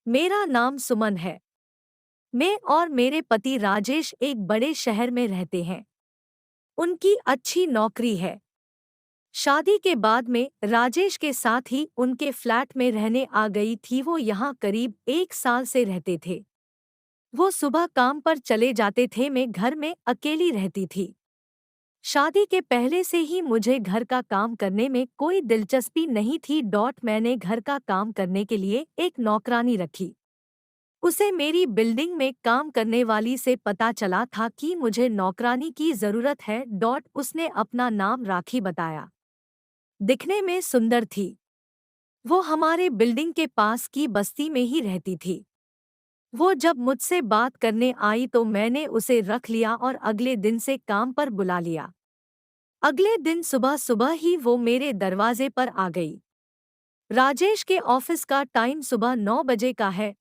मेरा नाम सुमन है। मैं और मेरे पति राजेश एक बड़े शहर में रहते हैं। उनकी अच्छी नौकरी है। शादी के बाद में राजेश के साथ ही उनके फ्लैट में रहने आ गई थी। वो यहाँ करीब 1 साल से रहते थे। वो सुबह काम पर चले जाते थे, मैं घर में अकेली रहती थी। शादी के पहले से ही मुझे घर का काम करने में कोई दिलचस्पी नहीं थी। मैंने घर का काम करने के लिए एक नौकरानी रखी। उसे मेरी बिल्डिंग में काम करने वाली से पता चला था कि मुझे नौकरानी की जरूरत है। उसने अपना नाम राखी बताया। दिखने में सुंदर थी। वो हमारे बिल्डिंग के पास की बस्ती में ही रहती थी। वो जब मुझसे बात करने आई तो मैंने उसे रख लिया और अगले दिन से काम पर बुला लिया। अगले दिन सुबह सुबह ही वो मेरे दरवाजे पर आ गई। राजेश के ऑफिस का टाइम सुबह 9 बजे का है।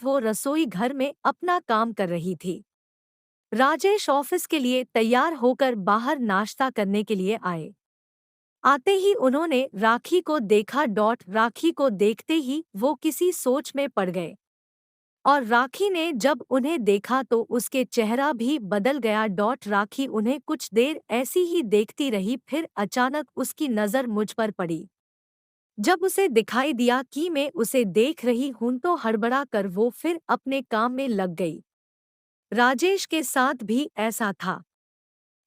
वो रसोई घर में अपना काम कर रही थी। राजेश ऑफिस के लिए तैयार होकर बाहर नाश्ता करने के लिए आए। आते ही उन्होंने राखी को देखा। राखी को देखते ही वो किसी सोच में पड़ गए और राखी ने जब उन्हें देखा तो उसके चेहरा भी बदल गया। राखी उन्हें कुछ देर ऐसी ही देखती रही, फिर अचानक उसकी नज़र मुझ पर पड़ी। जब उसे दिखाई दिया कि मैं उसे देख रही हूं तो हड़बड़ा कर वो फिर अपने काम में लग गई। राजेश के साथ भी ऐसा था।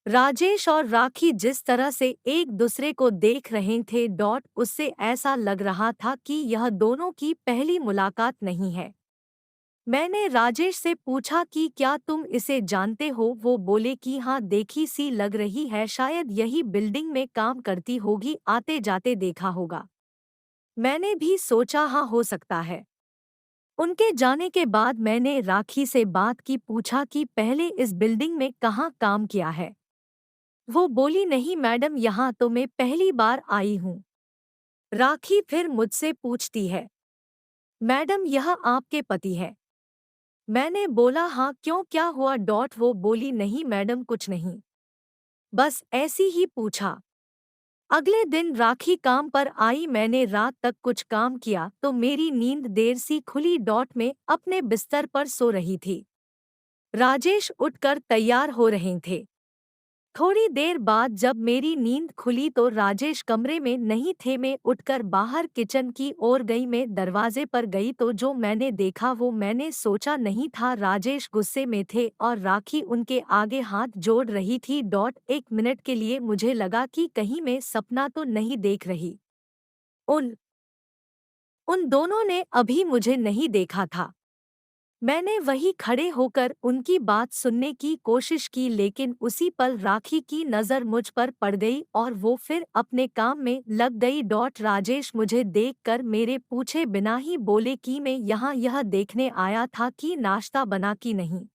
राजेश और राखी जिस तरह से एक दूसरे को देख रहे थे, उससे ऐसा लग रहा था कि यह दोनों की पहली मुलाकात नहीं है। मैंने राजेश से पूछा कि क्या तुम इसे जानते हो? वो बोले कि हाँ, देखी सी लग रही है, शायद यही बिल्डिंग में काम करती होगी, आते जाते देखा होगा। मैंने भी सोचा हाँ, हो सकता है। उनके जाने के बाद मैंने राखी से बात की, पूछा कि पहले इस बिल्डिंग में कहाँ काम किया है। वो बोली नहीं मैडम, यहाँ तो मैं पहली बार आई हूँ। राखी फिर मुझसे पूछती है, मैडम यह आपके पति है? मैंने बोला हाँ, क्यों, क्या हुआ? वो बोली नहीं मैडम, कुछ नहीं, बस ऐसी ही पूछा। अगले दिन राखी काम पर आई। मैंने रात तक कुछ काम किया तो मेरी नींद देर सी खुली। मैं अपने बिस्तर पर सो रही थी। राजेश उठकर तैयार हो रहे थे। थोड़ी देर बाद जब मेरी नींद खुली तो राजेश कमरे में नहीं थे। मैं उठकर बाहर किचन की ओर गई। मैं दरवाजे पर गई तो जो मैंने देखा वो मैंने सोचा नहीं था। राजेश गुस्से में थे और राखी उनके आगे हाथ जोड़ रही थी। 1 मिनट के लिए मुझे लगा कि कहीं मैं सपना तो नहीं देख रही। उन उन दोनों ने अभी मुझे नहीं देखा था। मैंने वहीं खड़े होकर उनकी बात सुनने की कोशिश की, लेकिन उसी पल राखी की नज़र मुझ पर पड़ गई और वो फिर अपने काम में लग गई। राजेश मुझे देखकर मेरे पूछे बिना ही बोले कि मैं यहाँ यह देखने आया था कि नाश्ता बना कि नहीं,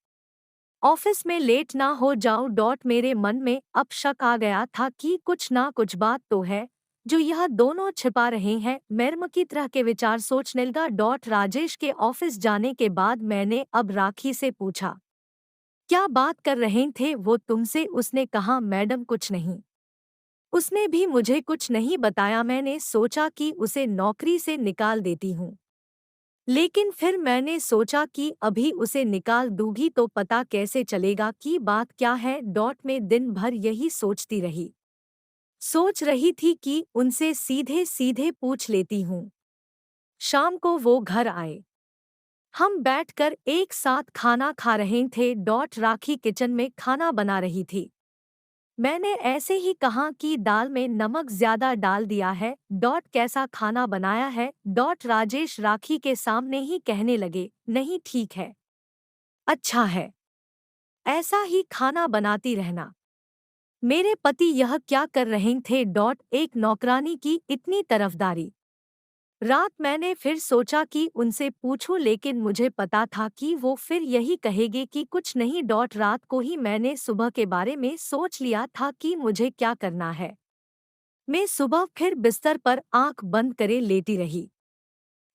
ऑफिस में लेट ना हो जाऊं। मेरे मन में अब शक आ गया था कि कुछ ना कुछ बात तो है जो यह दोनों छिपा रहे हैं। मर्म की तरह के विचार सोचने लगा। राजेश के ऑफिस जाने के बाद मैंने अब राखी से पूछा, क्या बात कर रहे थे वो तुमसे? उसने कहा मैडम कुछ नहीं। उसने भी मुझे कुछ नहीं बताया। मैंने सोचा कि उसे नौकरी से निकाल देती हूँ, लेकिन फिर मैंने सोचा कि अभी उसे निकाल दूंगी तो पता कैसे चलेगा कि बात क्या है। में दिन भर यही सोचती रही। सोच रही थी कि उनसे सीधे सीधे पूछ लेती हूँ। शाम को वो घर आए। हम बैठकर एक साथ खाना खा रहे थे। राखी किचन में खाना बना रही थी। मैंने ऐसे ही कहा कि दाल में नमक ज्यादा डाल दिया है। कैसा खाना बनाया है? राजेश राखी के सामने ही कहने लगे, नहीं ठीक है, अच्छा है, ऐसा ही खाना बनाती रहना। मेरे पति यह क्या कर रहे थे? एक नौकरानी की इतनी तरफदारी। रात मैंने फिर सोचा कि उनसे पूछूं, लेकिन मुझे पता था कि वो फिर यही कहेगे कि कुछ नहीं। रात को ही मैंने सुबह के बारे में सोच लिया था कि मुझे क्या करना है। मैं सुबह फिर बिस्तर पर आंख बंद करे लेटी रही।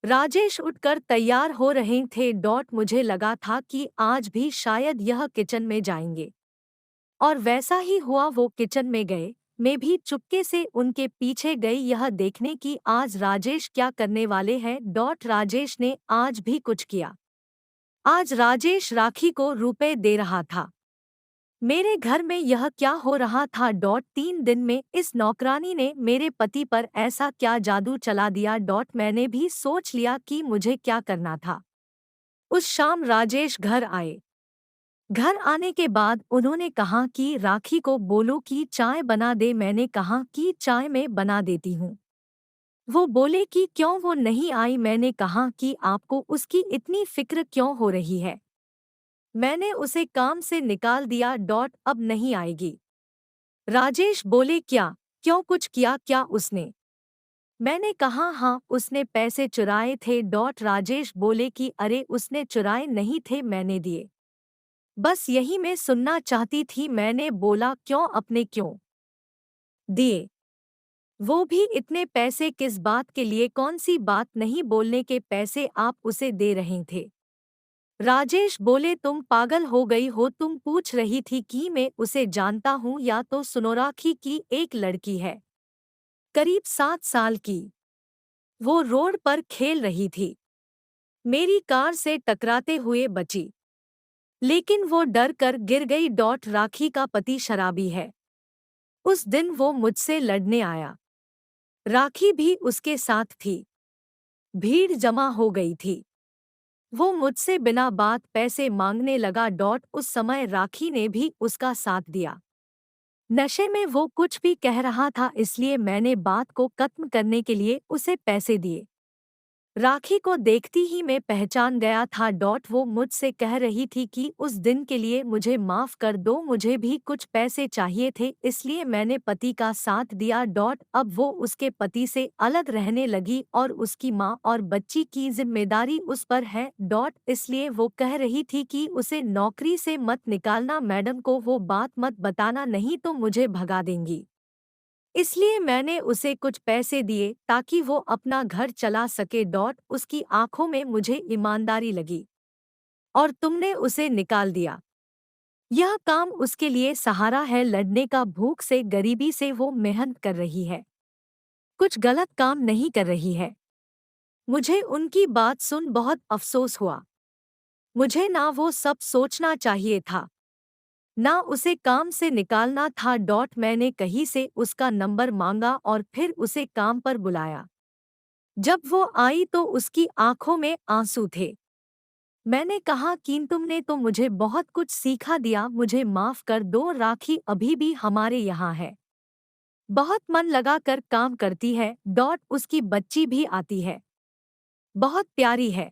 राजेश उठकर तैयार हो रहे थे। मुझे लगा था कि आज भी शायद यह किचन में जाएंगे, और वैसा ही हुआ। वो किचन में गए। मैं भी चुपके से उनके पीछे गई यह देखने की आज राजेश क्या करने वाले हैं। राजेश ने आज भी कुछ किया। आज राजेश राखी को रुपए दे रहा था। मेरे घर में यह क्या हो रहा था। 3 दिन में इस नौकरानी ने मेरे पति पर ऐसा क्या जादू चला दिया। मैंने भी सोच लिया कि मुझे क्या करना था। उस शाम राजेश घर आए। घर आने के बाद उन्होंने कहा कि राखी को बोलो कि चाय बना दे। मैंने कहा कि चाय मैं बना देती हूँ। वो बोले कि क्यों वो नहीं आई। मैंने कहा कि आपको उसकी इतनी फिक्र क्यों हो रही है। मैंने उसे काम से निकाल दिया। अब नहीं आएगी। राजेश बोले क्या, क्यों, कुछ किया क्या उसने। मैंने कहा हाँ, उसने पैसे चुराए थे। राजेश बोले कि अरे उसने चुराए नहीं थे, मैंने दिए। बस यही मैं सुनना चाहती थी। मैंने बोला क्यों, अपने क्यों दिए। वो भी इतने पैसे किस बात के लिए, कौन सी बात नहीं बोलने के पैसे आप उसे दे रहे थे। राजेश बोले तुम पागल हो गई हो, तुम पूछ रही थी कि मैं उसे जानता हूँ या तो सुनो। राखी की एक लड़की है, करीब 7 साल की। वो रोड पर खेल रही थी, मेरी कार से टकराते हुए बची, लेकिन वो डर कर गिर गई। राखी का पति शराबी है। उस दिन वो मुझसे लड़ने आया, राखी भी उसके साथ थी। भीड़ जमा हो गई थी। वो मुझसे बिना बात पैसे मांगने लगा। उस समय राखी ने भी उसका साथ दिया। नशे में वो कुछ भी कह रहा था, इसलिए मैंने बात को खत्म करने के लिए उसे पैसे दिए। राखी को देखती ही मैं पहचान गया था। वो मुझसे कह रही थी कि उस दिन के लिए मुझे माफ कर दो, मुझे भी कुछ पैसे चाहिए थे, इसलिए मैंने पति का साथ दिया। अब वो उसके पति से अलग रहने लगी और उसकी माँ और बच्ची की जिम्मेदारी उस पर है। इसलिए वो कह रही थी कि उसे नौकरी से मत निकालना, मैडम को वो बात मत बताना, नहीं तो मुझे भगा देंगी। इसलिए मैंने उसे कुछ पैसे दिए ताकि वो अपना घर चला सके। उसकी आंखों में मुझे ईमानदारी लगी और तुमने उसे निकाल दिया। यह काम उसके लिए सहारा है लड़ने का, भूख से, गरीबी से वो मेहनत कर रही है, कुछ गलत काम नहीं कर रही है। मुझे उनकी बात सुन बहुत अफसोस हुआ। मुझे ना वो सब सोचना चाहिए था, ना उसे काम से निकालना था। मैंने कहीं से उसका नंबर मांगा और फिर उसे काम पर बुलाया। जब वो आई तो उसकी आंखों में आंसू थे। मैंने कहा कि तुमने तो मुझे बहुत कुछ सीखा दिया, मुझे माफ कर दो। राखी अभी भी हमारे यहाँ है, बहुत मन लगा कर काम करती है। उसकी बच्ची भी आती है, बहुत प्यारी है।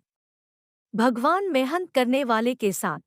भगवान मेहनत करने वाले के साथ।